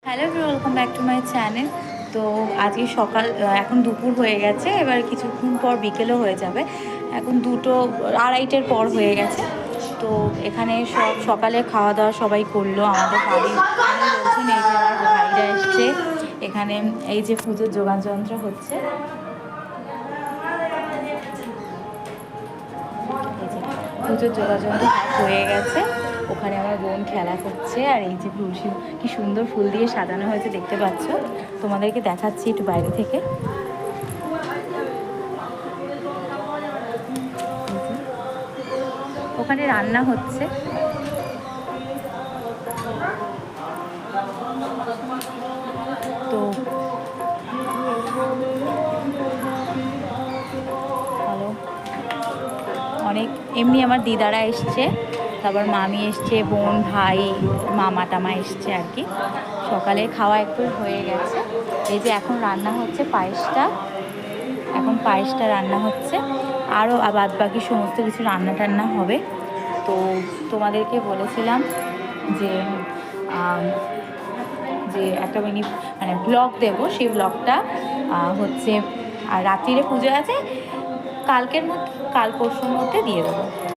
Hello, welcome back to my channel. তো আজকে সকাল, এখন দুপুর হয়ে গেছে, এবার কিছুক্ষণ পর বিকেলও হয়ে যাবে। এখন 2:30-2:30 পর হয়ে গেছে। তো এখানে সব সকালে খাওয়া দাওয়া সবাই করলো। আমাদের বাড়ির লোকজন, এই যে আমার ভাইরা এসছে, এখানে এই যে পুজোর যোগাযন্ত্র হচ্ছে, এই যে পুজোর যোগাযন্ত্র হয়ে গেছে। ওখানে আমার বোন খেলা করছে, আর এই যে তুলসী কি সুন্দর ফুল দিয়ে সাজানো হয়েছে দেখতে পাচ্ছ। তোমাদেরকে দেখাচ্ছি একটু বাইরে থেকে। ওখানে রান্না হচ্ছে। তো ভালো, অনেক এমনি আমার দিদারা এসছে, তারপর মামি এসছে, বোন ভাই মামা টামা এসছে আর কি। সকালে খাওয়া একটু হয়ে গেছে। এই যে এখন রান্না হচ্ছে পায়েসটা রান্না হচ্ছে। আরও বাদ বাকি সমস্ত কিছু রান্না টান্না হবে। তো তোমাদেরকে বলেছিলাম যে যে একটা মানে ব্লগ দেবো, সেই ব্লগটা হচ্ছে আর রাত্রিরে পুজো আছে, কাল পরশুর মধ্যে দিয়ে দেবো।